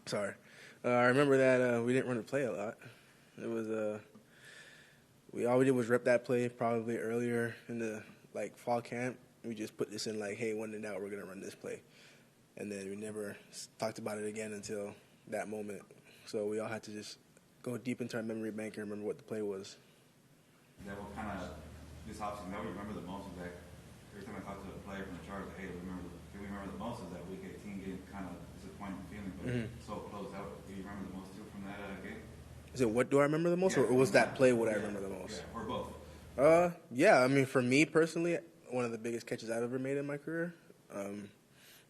Sorry. I remember that we didn't run the play a lot. It was all we did was rep that play probably earlier in the fall camp. We just put this in hey, 1 and out, we're gonna run this play, and then we never talked about it again until that moment. So we all had to just go deep into our memory bank and remember what the play was. Is that what kind of this offseason that we remember the most? Is that every time I talk to a player from the Chargers, hey, we remember the most is that week 18 getting kind of disappointing feeling, but so close out. Do you remember the most too from that game? Is it what do I remember the most, or was that play what I remember the most? Yeah, or both. Yeah. I mean, for me personally, one of the biggest catches I've ever made in my career.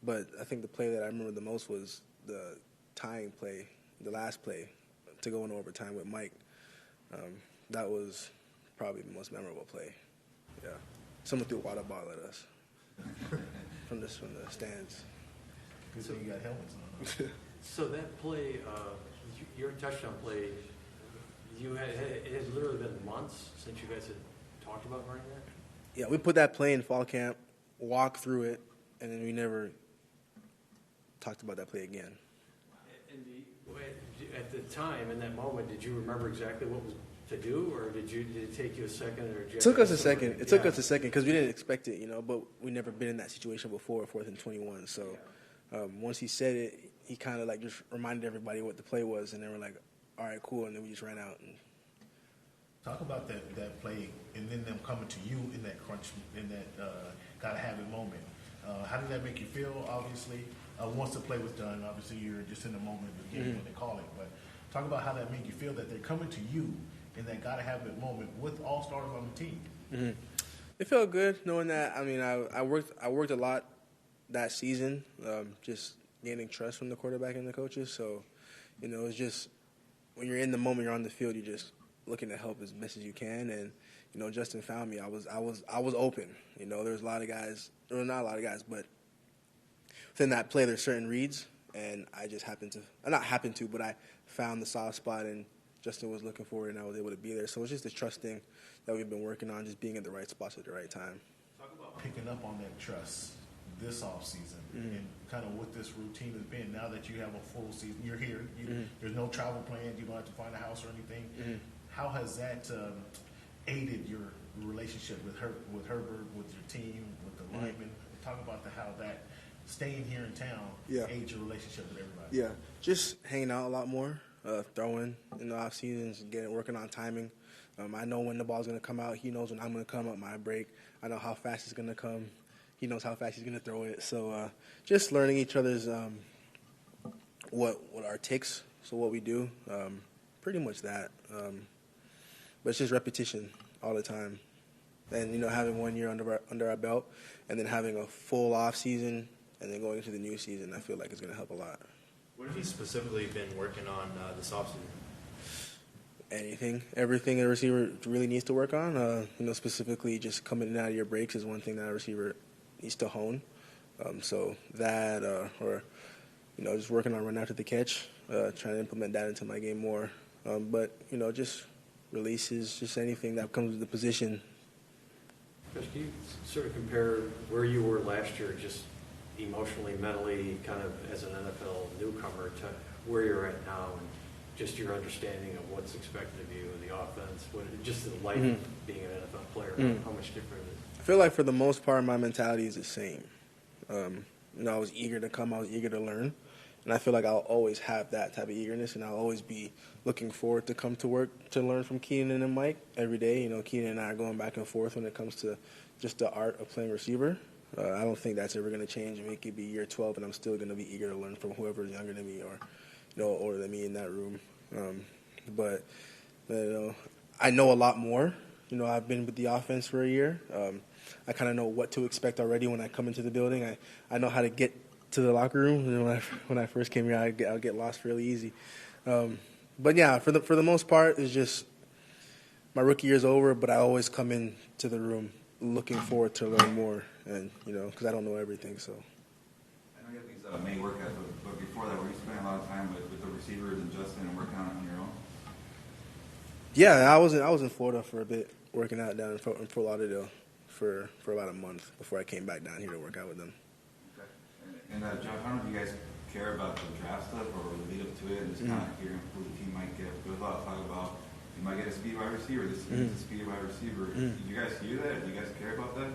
But I think the play that I remember the most was the tying play, the last play, to go into overtime with Mike. That was probably the most memorable play. Yeah. Someone threw a water bottle at us from the stands. Good thing you got helmets on. So that play, your touchdown play, it has literally been months since you guys had talked about running that? Yeah, we put that play in fall camp, walked through it, and then we never talked about that play again. And at the time, in that moment, did you remember exactly what was to do, or did it take you a second? It took us a second. It took us a second because we didn't expect it, but we never been in that situation before, 4th and 21. So once he said it, he kind of just reminded everybody what the play was, and they were like, all right, cool, and then we just ran out. Talk about that play and then them coming to you in that crunch, in that gotta have it moment. How did that make you feel, obviously? Once the play was done, obviously you're just in the moment of the game when they call it, but talk about how that made you feel that they're coming to you in that gotta have it moment with all stars on the team. Mm-hmm. It felt good knowing that. I mean, I worked a lot that season, just gaining trust from the quarterback and the coaches. So, it's just when you're in the moment, you're on the field, you're just looking to help as best as you can. And Justin found me. I was open. There's a lot of guys, or not a lot of guys, but within that play, there's certain reads, and I just but I found the soft spot, and Justin was looking for it, and I was able to be there. So it's just the trust thing that we've been working on, just being at the right spots at the right time. Talk about picking up on that trust this offseason and kind of what this routine has been. Now that you have a full season, you're here. There's no travel plans. You don't have to find a house or anything. How has that aided your relationship with Herbert, with your team, with the linemen? Talk about how that staying here in town aids your relationship with everybody. Yeah, just hanging out a lot more, throwing in the off seasons, working on timing. I know when the ball's going to come out. He knows when I'm going to come up my break. I know how fast it's going to come. He knows how fast he's going to throw it. So just learning each other's what our ticks, so what we do, pretty much that. But it's just repetition all the time. And, having 1 year under our belt and then having a full off season and then going into the new season, I feel like it's going to help a lot. What have you specifically been working on this offseason? Everything a receiver really needs to work on. Specifically just coming in and out of your breaks is one thing that a receiver needs to hone. So that or just working on run after the catch, trying to implement that into my game more. But, just releases, just anything that comes with the position. Coach, can you sort of compare where you were last year, just emotionally, mentally, kind of as an NFL newcomer, to where you're at now, and just your understanding of what's expected of you in the offense, just the life of being an NFL player, how much different it is? I feel like for the most part, my mentality is the same. I was eager to come, I was eager to learn. And I feel like I'll always have that type of eagerness, and I'll always be looking forward to come to work to learn from Keenan and Mike every day. Keenan and I are going back and forth when it comes to just the art of playing receiver. I don't think that's ever going to change. I mean, it could be year 12, and I'm still going to be eager to learn from whoever is younger than me or, older than me in that room. But I know a lot more. I've been with the offense for a year. I kind of know what to expect already when I come into the building. I know how to get to the locker room. When I first came here, I'll get lost fairly easy. But yeah, for the most part, it's just my rookie year's over. But I always come into the room looking forward to learn more, and because I don't know everything. So I know you have these May workouts, but before that, were you spending a lot of time with the receivers and Justin and working on your own? Yeah, I was in Florida for a bit, working out down in Fort Lauderdale for about a month before I came back down here to work out with them. And Josh, I don't know if you guys care about the draft stuff or the lead up to it and just kind of hearing who the team might get? There's a lot of talk about you might get a speed wide receiver. This is a speed wide receiver. Did you guys hear that? Do you guys care about that?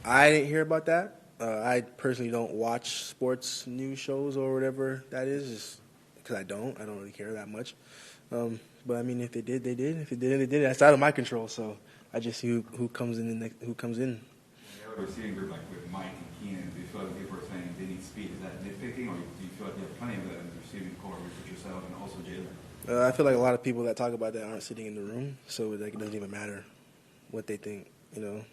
I didn't hear about that. I personally don't watch sports news shows or whatever that is, just because I don't really care that much. But I mean, if they did, they did. If they didn't, they did. That's out of my control. So I just see who comes in. Who comes in. When you have a receiving group like with Mike and Keenan, do you feel like people are saying they need speed? Is that nitpicking, or do you feel like you have plenty of that in the receiving core with yourself and also Jalen? I feel like a lot of people that talk about that aren't sitting in the room, so like, it doesn't even matter what they think, you know.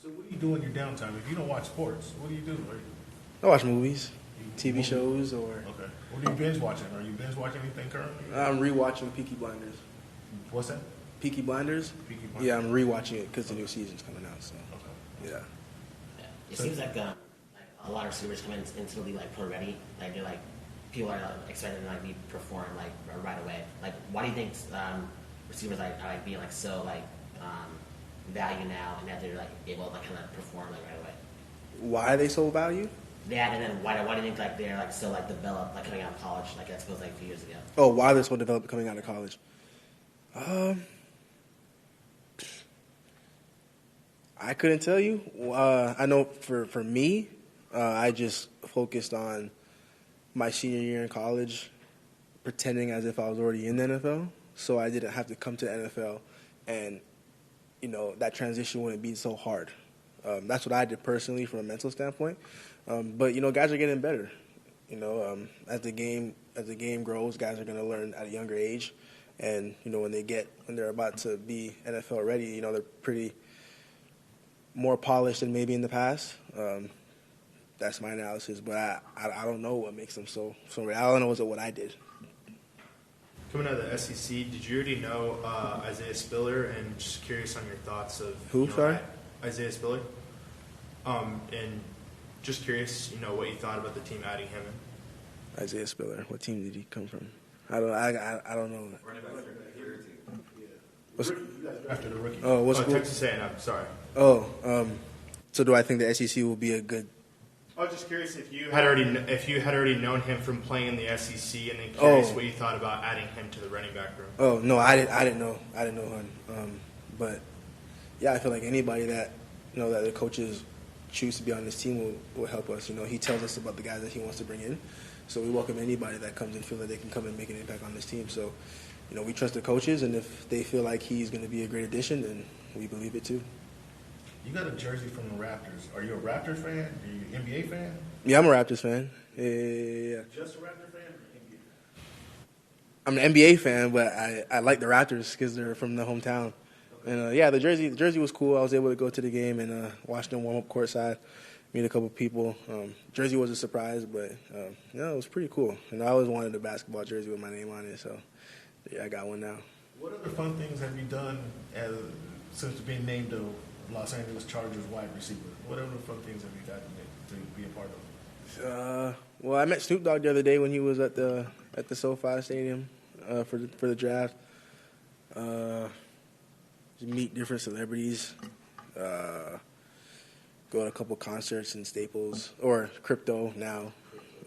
So what do you do in your downtime? If you don't watch sports, what do you do? I watch movies, TV shows, or Okay. What are you binge watching? Are you binge watching anything currently? I'm rewatching Peaky Blinders. What's that? Peaky Blinders? Peaky Blinders? Yeah, I'm rewatching it because the new season's coming out. So Okay. yeah. Yeah. It seems like a lot of receivers come into the league like pro ready. Like they're like people are expected to like be perform like right away. Like why do you think receivers are like being like so like value now and that they're like able to like kind of perform like right away? Why are they so valued? Yeah, and then why do you think like they're like so like developed like coming out of college like that supposed like a few years ago? Oh, why they're so developed coming out of college? I couldn't tell you. I know for me, I just focused on my senior year in college, pretending as if I was already in the NFL, so I didn't have to come to the NFL, and that transition wouldn't be so hard. That's what I did personally from a mental standpoint. But guys are getting better. As the game grows, guys are going to learn at a younger age, and when they're about to be NFL ready, they're pretty more polished than maybe in the past. That's my analysis, but I don't know what makes them so ready. I don't know what I did. Coming out of the SEC, did you already know Isaiah Spiller? And just curious on your thoughts of Who? Sorry, Isaiah Spiller. And just curious, what you thought about the team adding him in. Isaiah Spiller. What team did he come from? I don't know. Running back here too. What's, After the rookie. oh, what's cool? Texas A&M, sorry. So do I think the SEC will be a good? I was just curious if you had already known him from playing in the SEC, and then curious what you thought about adding him to the running back room. Oh no, I didn't know him. But yeah, I feel like anybody that that the coaches choose to be on this team will help us. He tells us about the guys that he wants to bring in, so we welcome anybody that comes and feel that they can come and make an impact on this team. So we trust the coaches, and if they feel like he's going to be a great addition, then we believe it too. You got a jersey from the Raptors. Are you a Raptors fan? Are you an NBA fan? Yeah, I'm a Raptors fan. Yeah. Just a Raptors fan or NBA? I'm an NBA fan, but I like the Raptors because they're from the hometown. And the jersey was cool. I was able to go to the game and watch them warm up courtside, meet a couple people. Jersey was a surprise, but it was pretty cool. And I always wanted a basketball jersey with my name on it, so yeah, I got one now. What other fun things have you done since being named a Los Angeles Chargers wide receiver? What other fun things have you gotten to be a part of? Well, I met Snoop Dogg the other day when he was at the SoFi Stadium for the draft. Just meet different celebrities. Go to a couple concerts in Staples or Crypto now.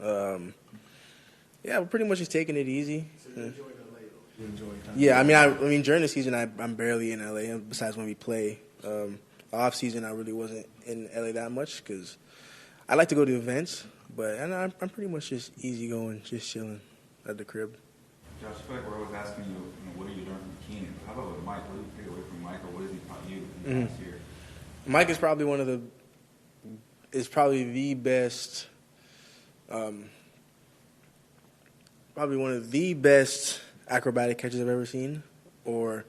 We're pretty much just taking it easy. So you enjoy LA, though? You enjoy time? Yeah, I mean during the season I'm barely in LA. Besides when we play. Off season, I really wasn't in LA that much because I like to go to events, but I'm pretty much just easygoing, just chilling at the crib. Josh, I feel like we're always asking you, what do you learn from Keenan? How about with Mike? What do you take away from Mike, or what has he taught you in the past year? Mike is probably one of the best acrobatic catches I've ever seen, or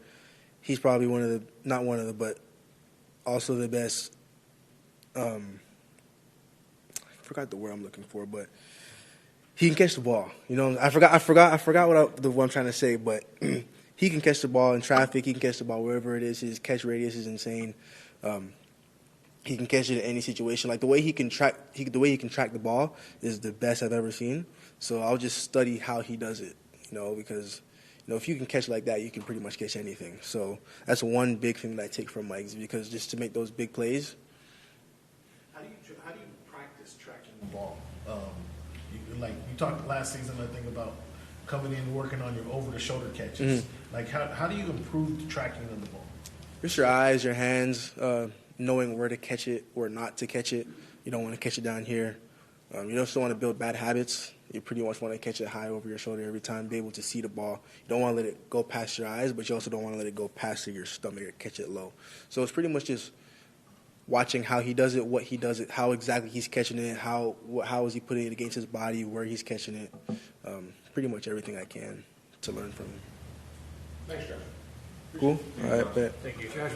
he's probably but also the best. I forgot the word I'm looking for, but he can catch the ball. I forgot what I'm trying to say, but he can catch the ball in traffic. He can catch the ball wherever it is. His catch radius is insane. He can catch it in any situation. Like the way he can track the ball is the best I've ever seen. So I'll just study how he does it. Because if you can catch like that, you can pretty much catch anything. So that's one big thing that I take from Mike, because just to make those big plays. How do you practice tracking the ball? like you talked last season, I think, about coming in, working on your over-the-shoulder catches. Like, how do you improve the tracking of the ball? Just your eyes, your hands, knowing where to catch it or not to catch it. You don't want to catch it down here. You also want to build bad habits. You pretty much want to catch it high over your shoulder every time, be able to see the ball. You don't want to let it go past your eyes, but you also don't want to let it go past your stomach or catch it low. So it's pretty much just watching how he does it, what he does it, how exactly he's catching it, how is he putting it against his body, where he's catching it. Pretty much everything I can to learn from him. Thanks, Josh. Cool? All right, bet. Thank you, Josh.